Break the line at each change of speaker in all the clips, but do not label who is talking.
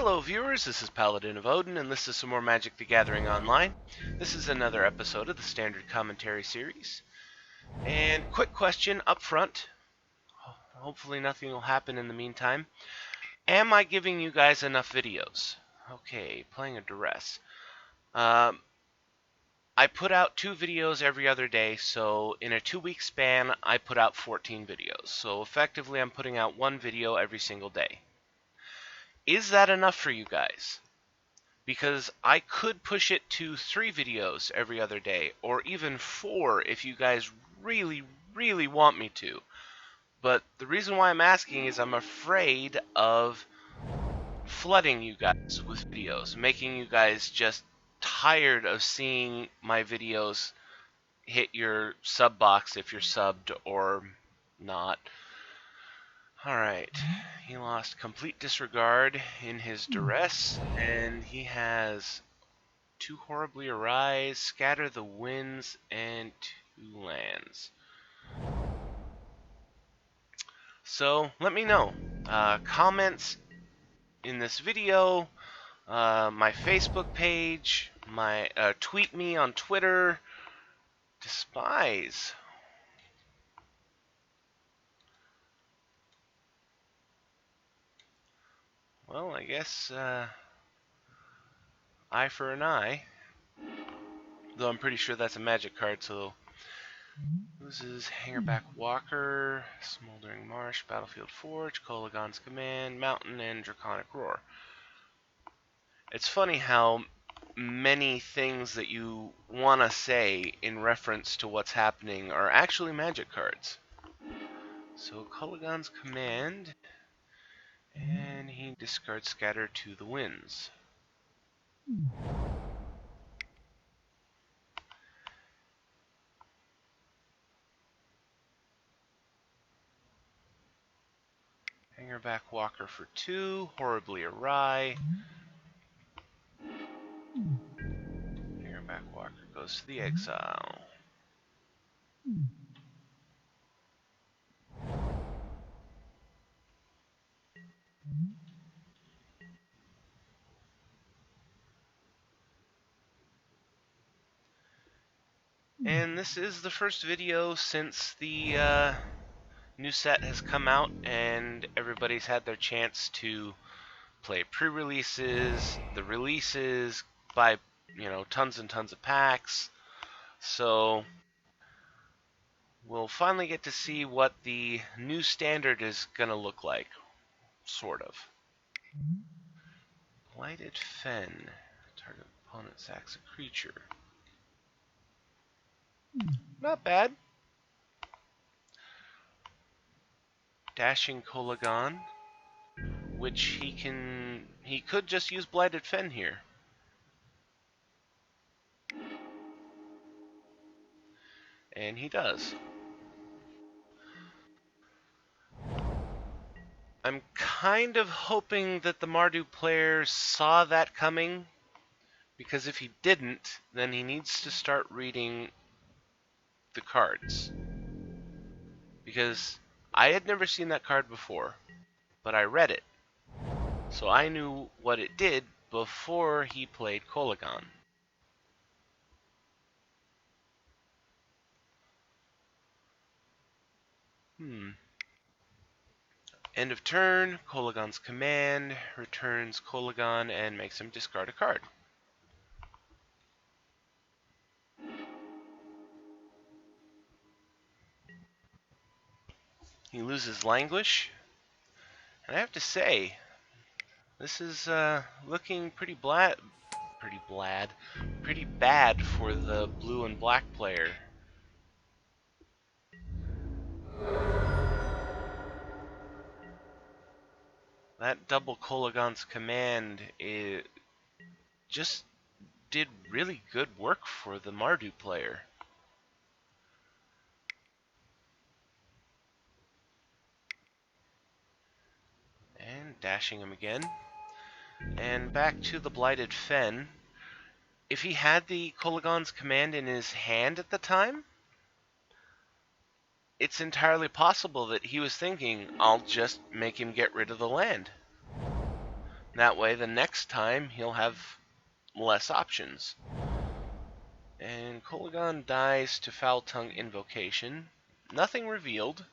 Hello viewers, this is Paladin of Odin, and this is some more Magic the Gathering Online. This is another episode of the Standard Commentary series. And quick question up front, hopefully nothing will happen in the meantime. Am I giving you guys enough videos? Okay, playing a duress. I put out 2 videos every other day, so in a 2-week span I put out 14 videos. So effectively I'm putting out 1 video every single day. Is that enough for you guys? Because I could push it to 3 videos every other day, or even 4 if you guys really, really want me to. But the reason why I'm asking is I'm afraid of flooding you guys with videos, making you guys just tired of seeing my videos hit your sub box if you're subbed or not. Alright, he lost complete disregard in his duress, and he has 2 horribly arise, scatter the winds, and 2 lands. So, let me know. Comments in this video, my Facebook page, tweet me on Twitter. Despise. Well, I guess, eye for an eye. Though I'm pretty sure that's a magic card, so... Loses Hangerback Walker, Smoldering Marsh, Battlefield Forge, Kolagon's Command, Mountain, and Draconic Roar. It's funny how many things that you want to say in reference to what's happening are actually magic cards. So Kolagon's Command, and he discards Scatter to the Winds. Hangerback Walker for 2, horribly awry. Hangerback Walker goes to the exile. And this is the first video since the new set has come out and everybody's had their chance to play pre-releases, the releases, buy, tons and tons of packs. So we'll finally get to see what the new standard is going to look like, sort of. Blighted Fen. Target opponent sacks a creature. Not bad. Dashing Kolagon, which he could just use Blighted Fen here. And he does. I'm kind of hoping that the Mardu player saw that coming, because if he didn't, then he needs to start reading the cards. Because I had never seen that card before, but I read it. So I knew what it did before he played Kolagon. End of turn, Kolagon's Command returns Kolagon and makes him discard a card. He loses Languish, and I have to say, this is looking pretty bad for the blue and black player. That double Kolagon's Command just did really good work for the Mardu player. And dashing him again. And back to the Blighted Fen. If he had the Kolagon's Command in his hand at the time, it's entirely possible that he was thinking, I'll just make him get rid of the land. That way, the next time, he'll have less options. And Kolaghan dies to Foul Tongue Invocation. Nothing revealed.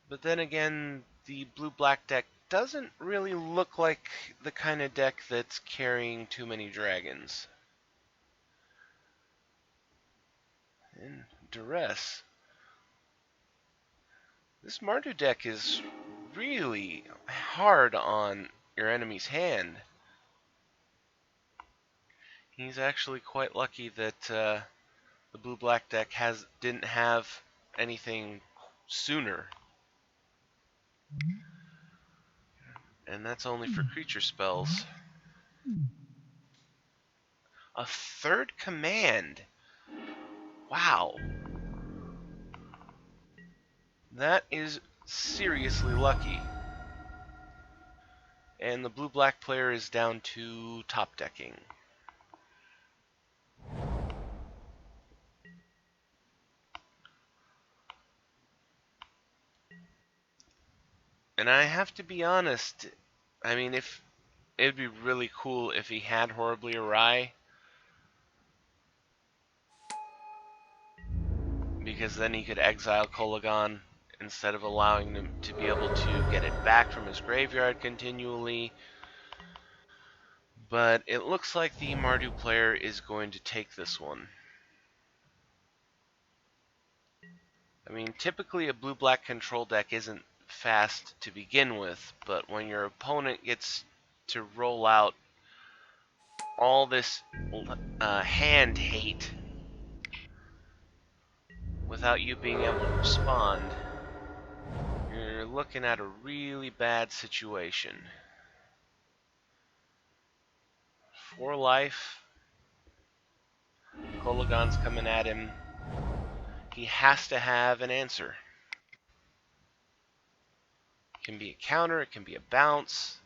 But then again, the blue-black deck doesn't really look like the kind of deck that's carrying too many dragons. And Duress. This Mardu deck is really hard on your enemy's hand. He's actually quite lucky that the blue-black deck didn't have anything sooner. And that's only for creature spells. A third command. Wow. That is seriously lucky. And the blue-black player is down to top decking. And I have to be honest, I mean, if it'd be really cool if he had Horribly Awry, because then he could exile Kolaghan instead of allowing him to be able to get it back from his graveyard continually. But it looks like the Mardu player is going to take this one. I mean, typically a blue-black control deck isn't fast to begin with, but when your opponent gets to roll out all this hand hate without you being able to respond, you're looking at a really bad situation. 4 life. Kolaghan's coming at him. He has to have an answer. It can be a counter, it can be a bounce,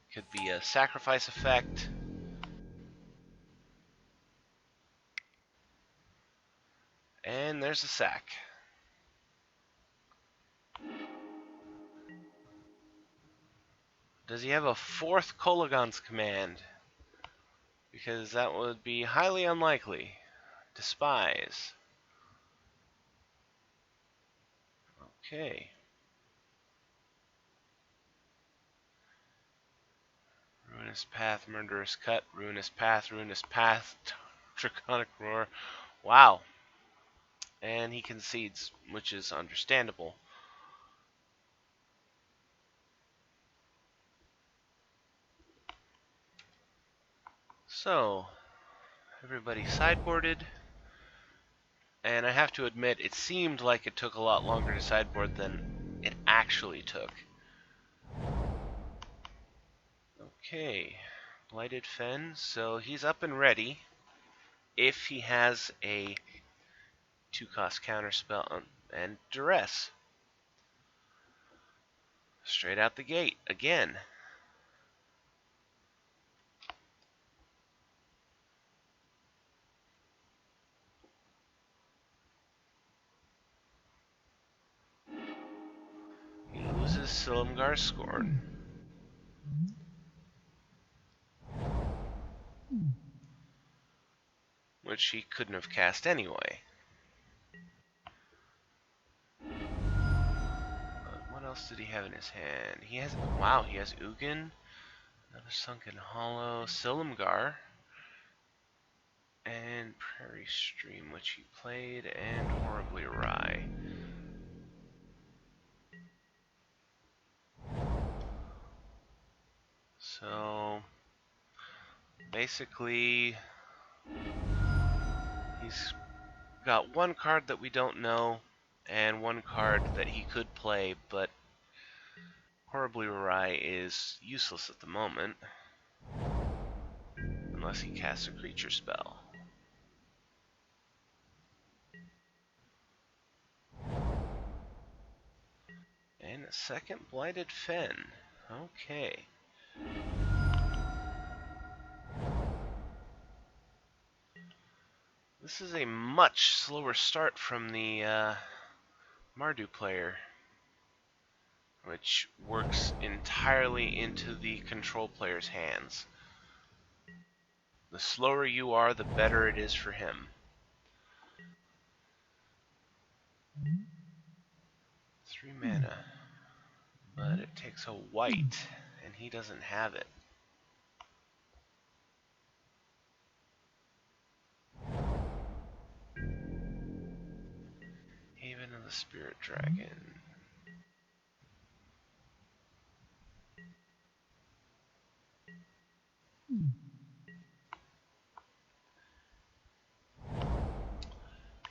it could be a sacrifice effect. And there's a sack. Does he have a 4th Kolaghan's command? Because that would be highly unlikely. Despise. Okay. Ruinous Path, Murderous Cut, Ruinous Path, Draconic Roar. Wow. And he concedes, which is understandable. So, everybody sideboarded. And I have to admit, it seemed like it took a lot longer to sideboard than it actually took. Okay, Blighted Fen, so he's up and ready if he has a 2-cost counterspell and Duress. Straight out the gate, again. He loses Silumgar's Scorn. Which he couldn't have cast anyway. What else did he have in his hand? He has, wow, he has Ugin, another Sunken Hollow, Silumgar, and Prairie Stream, which he played, and Horribly Awry. So, basically, he's got one card that we don't know, and one card that he could play, but Horribly Awry is useless at the moment, unless he casts a creature spell. And a second Blighted Fen. Okay. This is a much slower start from the Mardu player. which works entirely into the control player's hands. The slower you are, the better it is for him. 3 mana, but it takes a white, and he doesn't have it. Haven of the Spirit Dragon.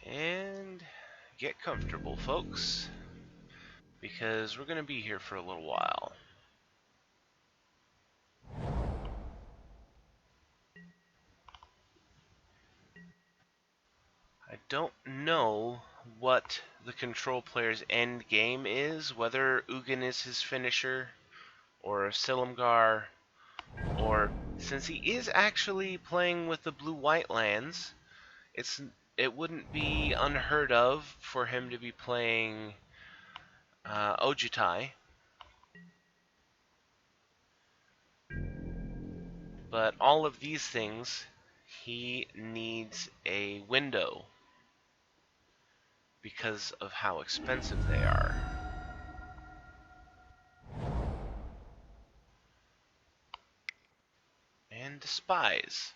And get comfortable, folks, because we're going to be here for a little while. I don't know what the control player's end game is, whether Ugin is his finisher, or Silumgar, or since he is actually playing with the blue-white lands, it wouldn't be unheard of for him to be playing Ojutai. But all of these things, he needs a window because of how expensive they are. And Despise.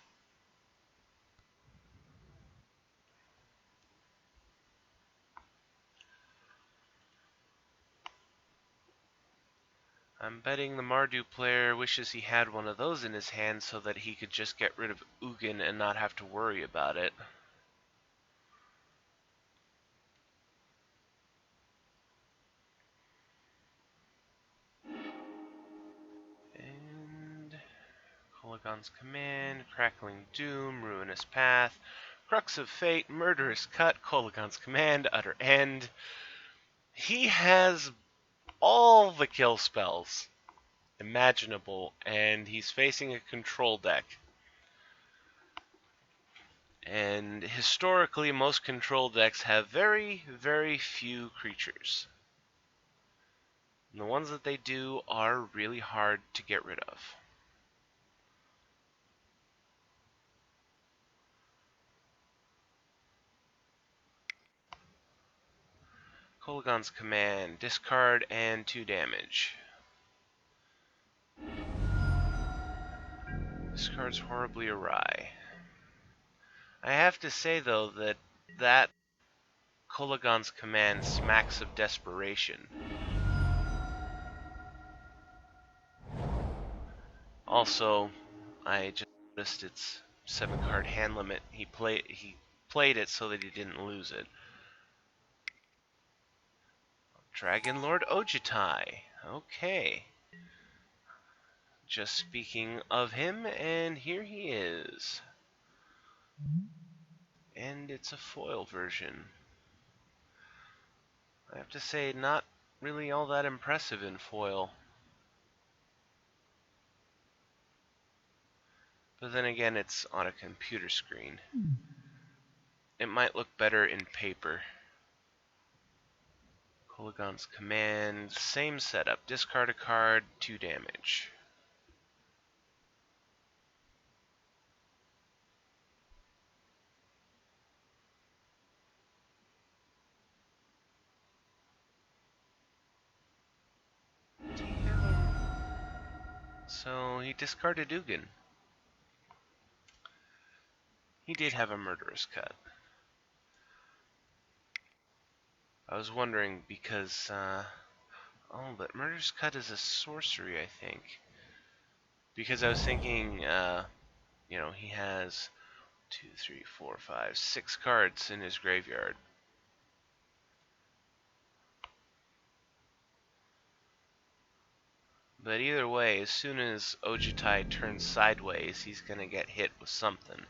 I'm betting the Mardu player wishes he had one of those in his hand so that he could just get rid of Ugin and not have to worry about it. And Kolaghan's Command, Crackling Doom, Ruinous Path, Crux of Fate, Murderous Cut, Kolaghan's Command, Utter End. He has all the kill spells imaginable, and he's facing a control deck. And historically, most control decks have very, very few creatures. And the ones that they do are really hard to get rid of. Kolaghan's Command, discard and 2 damage. This card's horribly awry. I have to say, though, that Kolaghan's Command smacks of desperation. Also, I just noticed its 7-card hand limit. He played it so that he didn't lose it. Dragon Lord Ojutai. Okay. Just speaking of him, and here he is. And it's a foil version. I have to say, not really all that impressive in foil. But then again, it's on a computer screen. It might look better in paper. Kolaghan's Command, same setup. Discard a card, 2 damage. So he discarded Ugin. He did have a Murderous Cut. I was wondering because, oh, but Murderous Cut is a sorcery, I think. Because I was thinking, he has 2, 3, 4, 5, 6 cards in his graveyard. But either way, as soon as Ojutai turns sideways, he's going to get hit with something.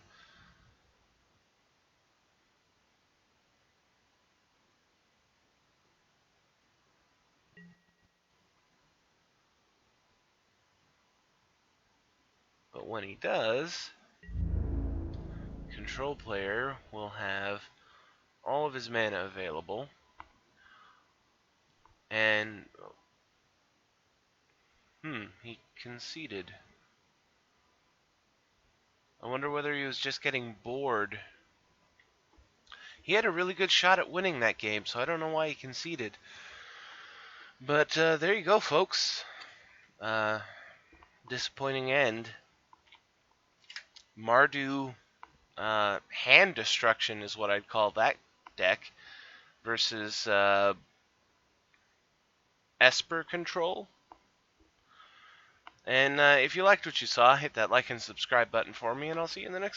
But when he does, control player will have all of his mana available, and conceded. I wonder whether he was just getting bored. He had a really good shot at winning that game, so I don't know why he conceded. But there you go, folks. Disappointing end. Mardu hand destruction is what I'd call that deck versus Esper control. And if you liked what you saw, hit that like and subscribe button for me, and I'll see you in the next